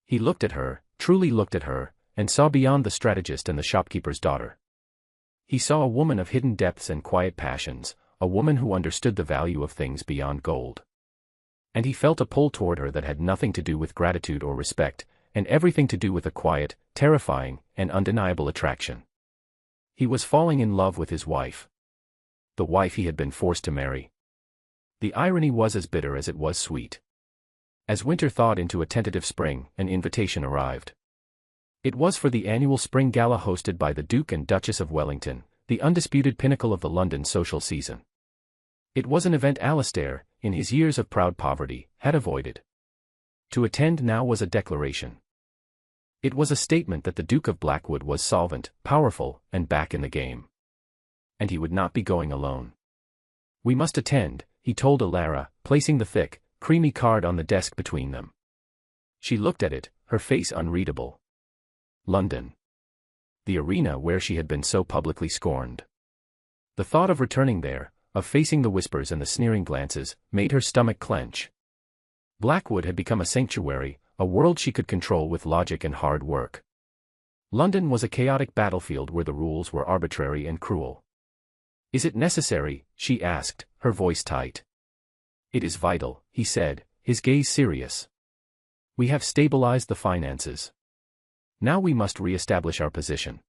He looked at her, truly looked at her, and saw beyond the strategist and the shopkeeper's daughter. He saw a woman of hidden depths and quiet passions, a woman who understood the value of things beyond gold. And he felt a pull toward her that had nothing to do with gratitude or respect, and everything to do with a quiet, terrifying, and undeniable attraction. He was falling in love with his wife. The wife he had been forced to marry. The irony was as bitter as it was sweet. As winter thawed into a tentative spring, an invitation arrived. It was for the annual spring gala hosted by the Duke and Duchess of Wellington, the undisputed pinnacle of the London social season. It was an event Alastair, in his years of proud poverty, had avoided. To attend now was a declaration. It was a statement that the Duke of Blackwood was solvent, powerful, and back in the game. And he would not be going alone. "We must attend," he told Alara, placing the thick, creamy card on the desk between them. She looked at it, her face unreadable. London. The arena where she had been so publicly scorned. The thought of returning there, of facing the whispers and the sneering glances, made her stomach clench. Blackwood had become a sanctuary, a world she could control with logic and hard work. London was a chaotic battlefield where the rules were arbitrary and cruel. "Is it necessary?" she asked, her voice tight. "It is vital," he said, his gaze serious. "We have stabilized the finances. Now we must re-establish our position.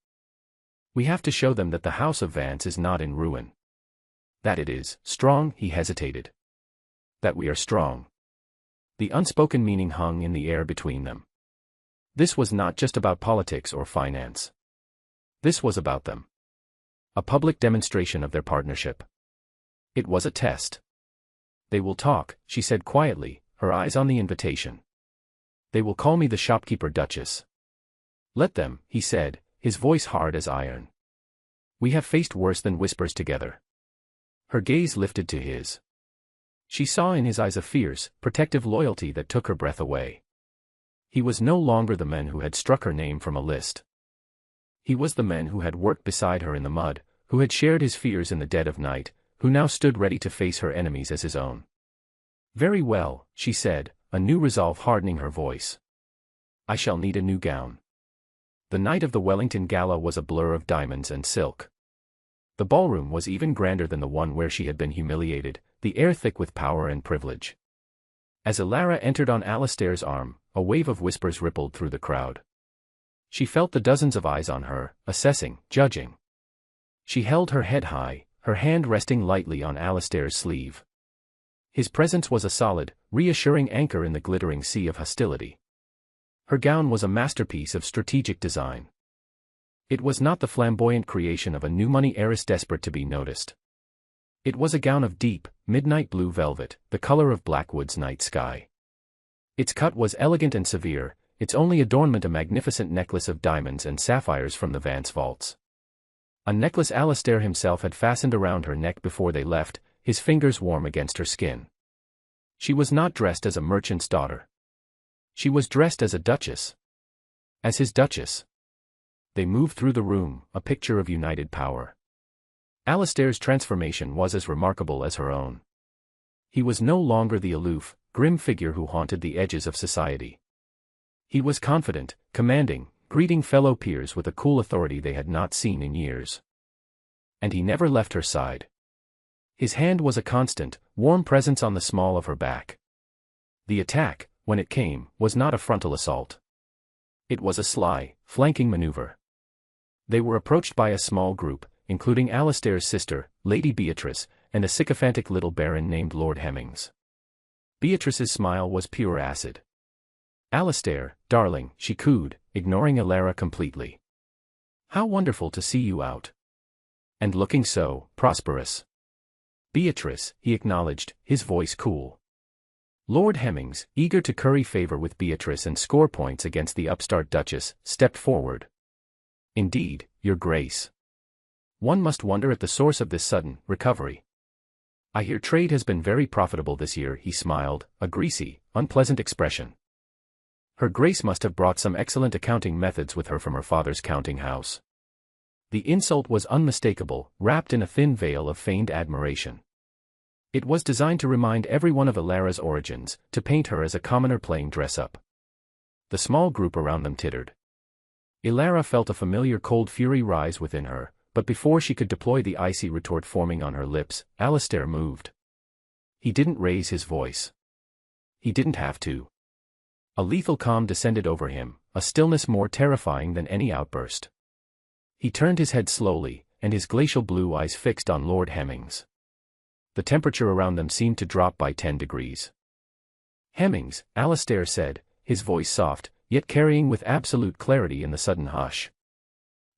We have to show them that the House of Vance is not in ruin. That it is strong," he hesitated. "That we are strong." The unspoken meaning hung in the air between them. This was not just about politics or finance. This was about them. A public demonstration of their partnership. It was a test. "They will talk," she said quietly, her eyes on the invitation. "They will call me the shopkeeper Duchess." "Let them," he said, his voice hard as iron. "We have faced worse than whispers together." Her gaze lifted to his. She saw in his eyes a fierce, protective loyalty that took her breath away. He was no longer the man who had struck her name from a list. He was the man who had worked beside her in the mud, who had shared his fears in the dead of night, who now stood ready to face her enemies as his own. "Very well," she said, a new resolve hardening her voice. "I shall need a new gown." The night of the Wellington Gala was a blur of diamonds and silk. The ballroom was even grander than the one where she had been humiliated, the air thick with power and privilege. As Alara entered on Alastair's arm, a wave of whispers rippled through the crowd. She felt the dozens of eyes on her, assessing, judging. She held her head high, her hand resting lightly on Alastair's sleeve. His presence was a solid, reassuring anchor in the glittering sea of hostility. Her gown was a masterpiece of strategic design. It was not the flamboyant creation of a new money heiress desperate to be noticed. It was a gown of deep, midnight blue velvet, the color of Blackwood's night sky. Its cut was elegant and severe, its only adornment a magnificent necklace of diamonds and sapphires from the Vance vaults. A necklace Alastair himself had fastened around her neck before they left, his fingers warm against her skin. She was not dressed as a merchant's daughter. She was dressed as a duchess. As his duchess. They moved through the room, a picture of united power. Alastair's transformation was as remarkable as her own. He was no longer the aloof, grim figure who haunted the edges of society. He was confident, commanding, greeting fellow peers with a cool authority they had not seen in years. And he never left her side. His hand was a constant, warm presence on the small of her back. The attack, when it came, was not a frontal assault. It was a sly, flanking maneuver. They were approached by a small group, including Alastair's sister, Lady Beatrice, and a sycophantic little baron named Lord Hemmings. Beatrice's smile was pure acid. "Alastair, darling," she cooed, ignoring Ilara completely. "How wonderful to see you out. And looking so prosperous." "Beatrice," he acknowledged, his voice cool. Lord Hemmings, eager to curry favor with Beatrice and score points against the upstart Duchess, stepped forward. "Indeed, Your Grace. One must wonder at the source of this sudden recovery. I hear trade has been very profitable this year," he smiled, a greasy, unpleasant expression. Her Grace must have brought some excellent accounting methods with her from her father's counting house. The insult was unmistakable, wrapped in a thin veil of feigned admiration. It was designed to remind everyone of Ilara's origins, to paint her as a commoner playing dress-up. The small group around them tittered. Ilara felt a familiar cold fury rise within her, but before she could deploy the icy retort forming on her lips, Alastair moved. He didn't raise his voice. He didn't have to. A lethal calm descended over him, a stillness more terrifying than any outburst. He turned his head slowly, and his glacial blue eyes fixed on Lord Hemmings. The temperature around them seemed to drop by 10 degrees. "Hemmings," Alastair said, his voice soft, yet carrying with absolute clarity in the sudden hush.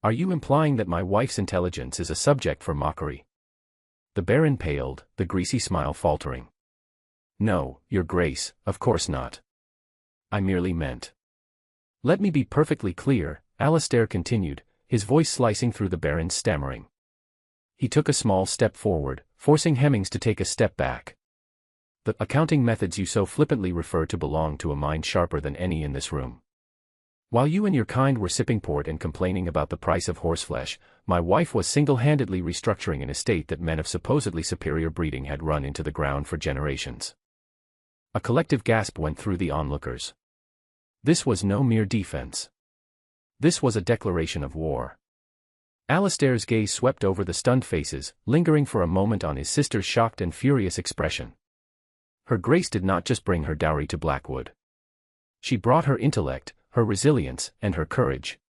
"Are you implying that my wife's intelligence is a subject for mockery?" The Baron paled, the greasy smile faltering. "No, Your Grace, of course not. I merely meant—" "Let me be perfectly clear," Alastair continued, his voice slicing through the Baron's stammering. He took a small step forward, forcing Hemmings to take a step back. "The accounting methods you so flippantly refer to belong to a mind sharper than any in this room. While you and your kind were sipping port and complaining about the price of horseflesh, my wife was single-handedly restructuring an estate that men of supposedly superior breeding had run into the ground for generations." A collective gasp went through the onlookers. This was no mere defense. This was a declaration of war. Alastair's gaze swept over the stunned faces, lingering for a moment on his sister's shocked and furious expression. Her Grace did not just bring her dowry to Blackwood. She brought her intellect, her resilience, and her courage.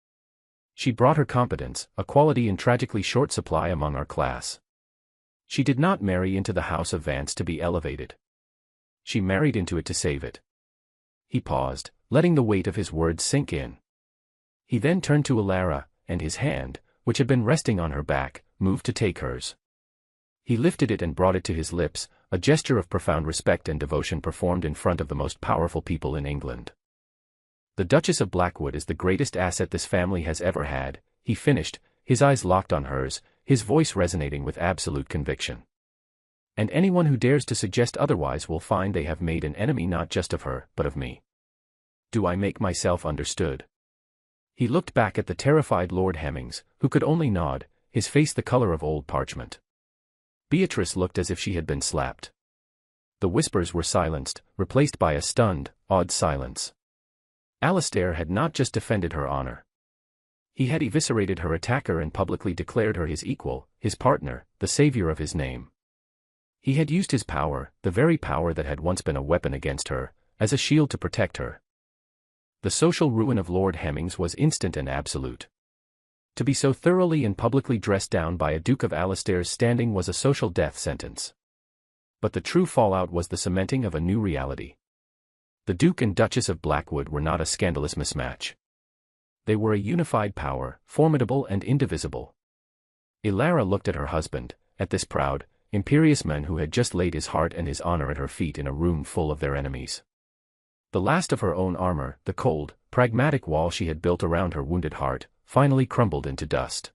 She brought her competence, a quality in tragically short supply among our class. She did not marry into the House of Vance to be elevated. She married into it to save it. He paused, letting the weight of his words sink in. He then turned to Ilara, and his hand, which had been resting on her back, moved to take hers. He lifted it and brought it to his lips, a gesture of profound respect and devotion performed in front of the most powerful people in England. "The Duchess of Blackwood is the greatest asset this family has ever had," he finished, his eyes locked on hers, his voice resonating with absolute conviction. "And anyone who dares to suggest otherwise will find they have made an enemy not just of her, but of me. Do I make myself understood?" He looked back at the terrified Lord Hemmings, who could only nod, his face the color of old parchment. Beatrice looked as if she had been slapped. The whispers were silenced, replaced by a stunned, awed silence. Alastair had not just defended her honor. He had eviscerated her attacker and publicly declared her his equal, his partner, the savior of his name. He had used his power, the very power that had once been a weapon against her, as a shield to protect her. The social ruin of Lord Hemmings was instant and absolute. To be so thoroughly and publicly dressed down by a Duke of Alastair's standing was a social death sentence. But the true fallout was the cementing of a new reality. The Duke and Duchess of Blackwood were not a scandalous mismatch. They were a unified power, formidable and indivisible. Ilara looked at her husband, at this proud, imperious man who had just laid his heart and his honor at her feet in a room full of their enemies. The last of her own armor, the cold, pragmatic wall she had built around her wounded heart, finally crumbled into dust.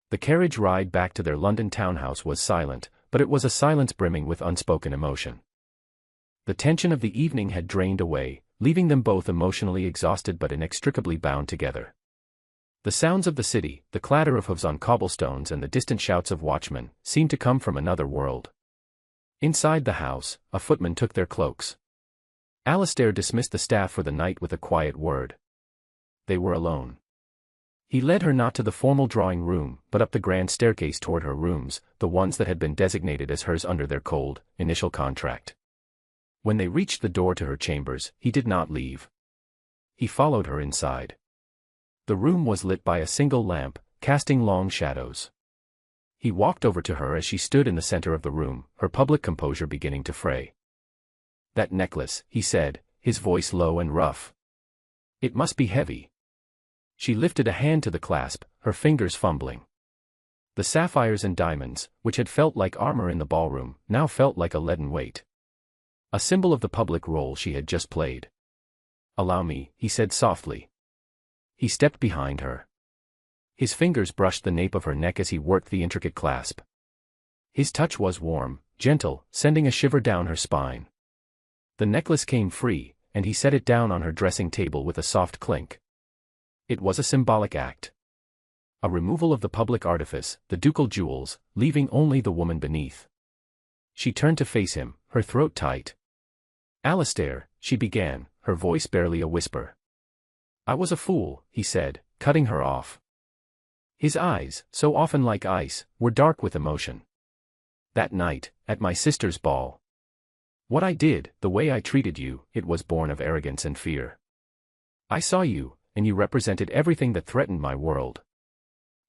The carriage ride back to their London townhouse was silent, but it was a silence brimming with unspoken emotion. The tension of the evening had drained away, leaving them both emotionally exhausted but inextricably bound together. The sounds of the city, the clatter of hooves on cobblestones and the distant shouts of watchmen, seemed to come from another world. Inside the house, a footman took their cloaks. Alastair dismissed the staff for the night with a quiet word. They were alone. He led her not to the formal drawing room, but up the grand staircase toward her rooms, the ones that had been designated as hers under their cold, initial contract. When they reached the door to her chambers, he did not leave. He followed her inside. The room was lit by a single lamp, casting long shadows. He walked over to her as she stood in the center of the room, her public composure beginning to fray. "That necklace," he said, his voice low and rough. "It must be heavy." She lifted a hand to the clasp, her fingers fumbling. The sapphires and diamonds, which had felt like armor in the ballroom, now felt like a leaden weight. A symbol of the public role she had just played. "Allow me," he said softly. He stepped behind her. His fingers brushed the nape of her neck as he worked the intricate clasp. His touch was warm, gentle, sending a shiver down her spine. The necklace came free, and he set it down on her dressing table with a soft clink. It was a symbolic act. A removal of the public artifice, the ducal jewels, leaving only the woman beneath. She turned to face him, her throat tight. "Alistair," she began, her voice barely a whisper. "I was a fool," he said, cutting her off. His eyes, so often like ice, were dark with emotion. "That night, at my sister's ball. What I did, the way I treated you, it was born of arrogance and fear. I saw you, and you represented everything that threatened my world.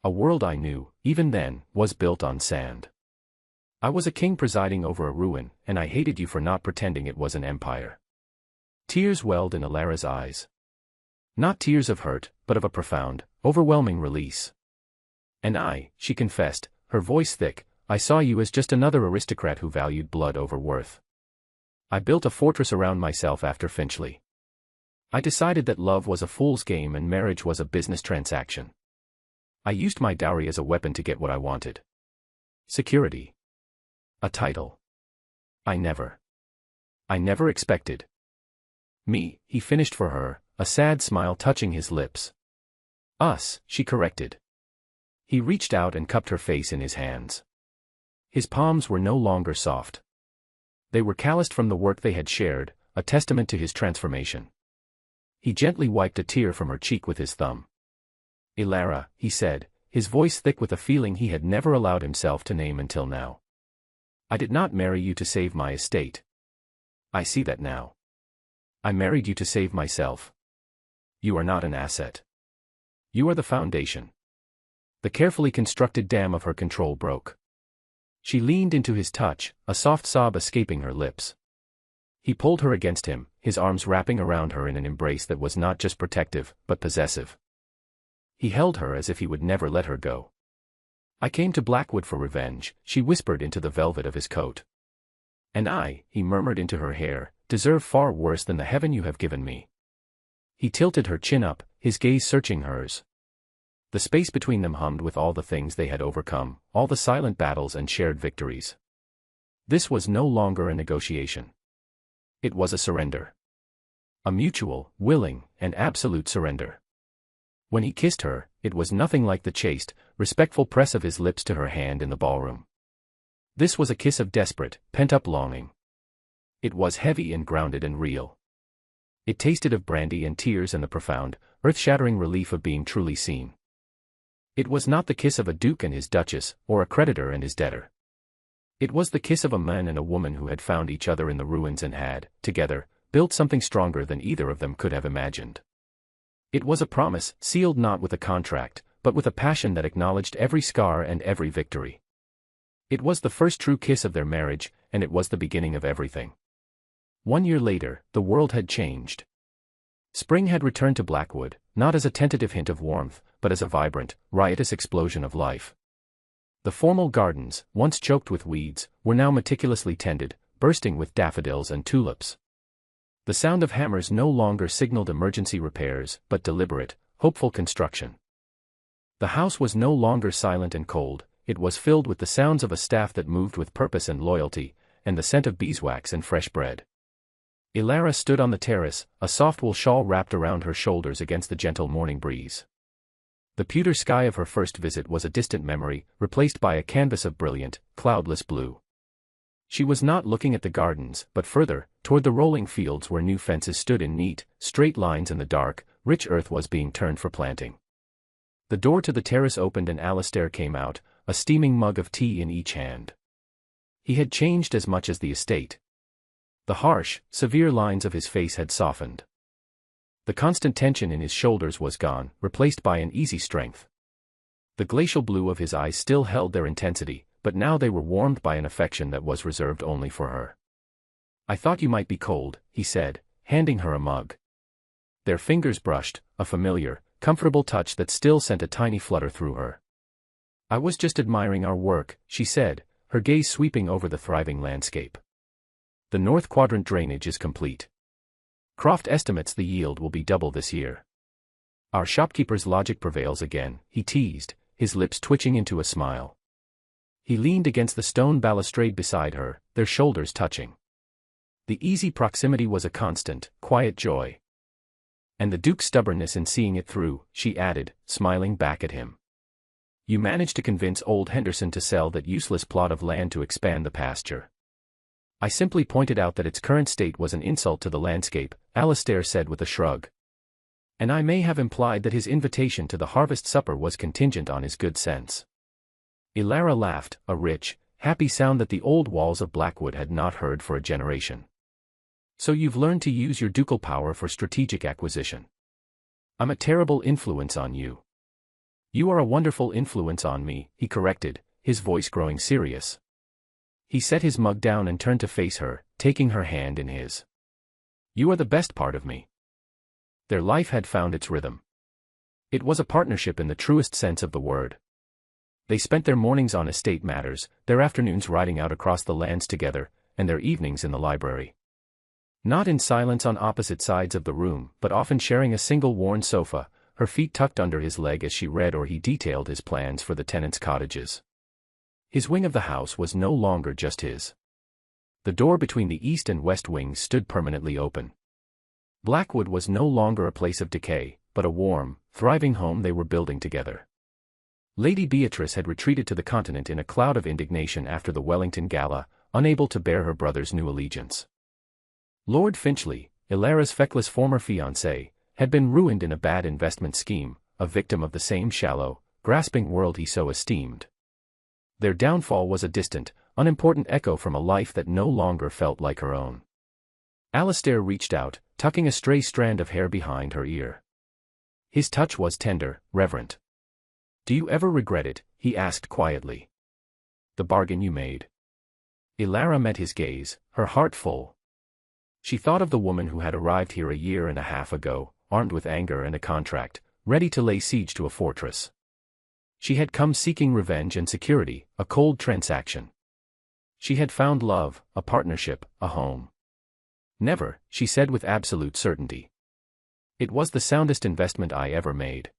A world I knew, even then, was built on sand. I was a king presiding over a ruin, and I hated you for not pretending it was an empire." Tears welled in Ilara's eyes. Not tears of hurt, but of a profound, overwhelming release. "And I," she confessed, her voice thick, "I saw you as just another aristocrat who valued blood over worth. I built a fortress around myself after Finchley. I decided that love was a fool's game and marriage was a business transaction. I used my dowry as a weapon to get what I wanted. Security. A title. I never expected. Me," he finished for her, a sad smile touching his lips. "Us," she corrected. He reached out and cupped her face in his hands. His palms were no longer soft. They were calloused from the work they had shared, a testament to his transformation. He gently wiped a tear from her cheek with his thumb. "Ilara," he said, his voice thick with a feeling he had never allowed himself to name until now. "I did not marry you to save my estate. I see that now. I married you to save myself. You are not an asset. You are the foundation." The carefully constructed dam of her control broke. She leaned into his touch, a soft sob escaping her lips. He pulled her against him, his arms wrapping around her in an embrace that was not just protective, but possessive. He held her as if he would never let her go. "I came to Blackwood for revenge," she whispered into the velvet of his coat. "And I," he murmured into her hair, "deserve far worse than the heaven you have given me." He tilted her chin up, his gaze searching hers. The space between them hummed with all the things they had overcome, all the silent battles and shared victories. This was no longer a negotiation. It was a surrender. A mutual, willing, and absolute surrender. When he kissed her, it was nothing like the chaste, respectful press of his lips to her hand in the ballroom. This was a kiss of desperate, pent-up longing. It was heavy and grounded and real. It tasted of brandy and tears and the profound, earth-shattering relief of being truly seen. It was not the kiss of a duke and his duchess, or a creditor and his debtor. It was the kiss of a man and a woman who had found each other in the ruins and had, together, built something stronger than either of them could have imagined. It was a promise, sealed not with a contract, but with a passion that acknowledged every scar and every victory. It was the first true kiss of their marriage, and it was the beginning of everything. 1 year later, the world had changed. Spring had returned to Blackwood, not as a tentative hint of warmth, but as a vibrant, riotous explosion of life. The formal gardens, once choked with weeds, were now meticulously tended, bursting with daffodils and tulips. The sound of hammers no longer signaled emergency repairs, but deliberate, hopeful construction. The house was no longer silent and cold, it was filled with the sounds of a staff that moved with purpose and loyalty, and the scent of beeswax and fresh bread. Ilara stood on the terrace, a soft wool shawl wrapped around her shoulders against the gentle morning breeze. The pewter sky of her first visit was a distant memory, replaced by a canvas of brilliant, cloudless blue. She was not looking at the gardens, but further, toward the rolling fields where new fences stood in neat, straight lines and the dark, rich earth was being turned for planting. The door to the terrace opened and Alastair came out, a steaming mug of tea in each hand. He had changed as much as the estate. The harsh, severe lines of his face had softened. The constant tension in his shoulders was gone, replaced by an easy strength. The glacial blue of his eyes still held their intensity, but now they were warmed by an affection that was reserved only for her. "I thought you might be cold," he said, handing her a mug. Their fingers brushed, a familiar, comfortable touch that still sent a tiny flutter through her. "I was just admiring our work," she said, her gaze sweeping over the thriving landscape. "The North Quadrant drainage is complete. Croft estimates the yield will be double this year." "Our shopkeeper's logic prevails again," he teased, his lips twitching into a smile. He leaned against the stone balustrade beside her, their shoulders touching. The easy proximity was a constant, quiet joy. "And the Duke's stubbornness in seeing it through," she added, smiling back at him. "You managed to convince old Henderson to sell that useless plot of land to expand the pasture." "I simply pointed out that its current state was an insult to the landscape," Alastair said with a shrug. "And I may have implied that his invitation to the harvest supper was contingent on his good sense." Ilara laughed, a rich, happy sound that the old walls of Blackwood had not heard for a generation. "So you've learned to use your ducal power for strategic acquisition. I'm a terrible influence on you." "You are a wonderful influence on me," he corrected, his voice growing serious. He set his mug down and turned to face her, taking her hand in his. "You are the best part of me." Their life had found its rhythm. It was a partnership in the truest sense of the word. They spent their mornings on estate matters, their afternoons riding out across the lands together, and their evenings in the library. Not in silence on opposite sides of the room, but often sharing a single worn sofa, her feet tucked under his leg as she read or he detailed his plans for the tenants' cottages. His wing of the house was no longer just his. The door between the east and west wings stood permanently open. Blackwood was no longer a place of decay, but a warm, thriving home they were building together. Lady Beatrice had retreated to the continent in a cloud of indignation after the Wellington Gala, unable to bear her brother's new allegiance. Lord Finchley, Ilara's feckless former fiancé, had been ruined in a bad investment scheme, a victim of the same shallow, grasping world he so esteemed. Their downfall was a distant, unimportant echo from a life that no longer felt like her own. Alastair reached out, tucking a stray strand of hair behind her ear. His touch was tender, reverent. "Do you ever regret it?" he asked quietly. "The bargain you made?" Ilara met his gaze, her heart full. She thought of the woman who had arrived here a year and a half ago, armed with anger and a contract, ready to lay siege to a fortress. She had come seeking revenge and security, a cold transaction. She had found love, a partnership, a home. "Never," she said with absolute certainty. "It was the soundest investment I ever made."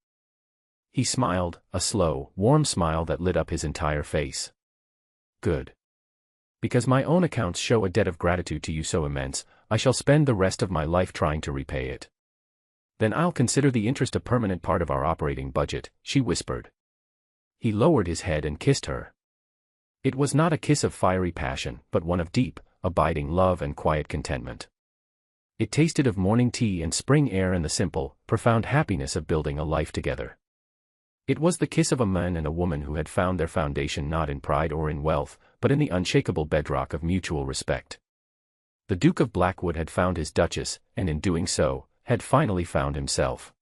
He smiled, a slow, warm smile that lit up his entire face. "Good. Because my own accounts show a debt of gratitude to you so immense, I shall spend the rest of my life trying to repay it. Then I'll consider the interest a permanent part of our operating budget," she whispered. He lowered his head and kissed her. It was not a kiss of fiery passion, but one of deep, abiding love and quiet contentment. It tasted of morning tea and spring air and the simple, profound happiness of building a life together. It was the kiss of a man and a woman who had found their foundation not in pride or in wealth, but in the unshakable bedrock of mutual respect. The Duke of Blackwood had found his Duchess, and in doing so, had finally found himself.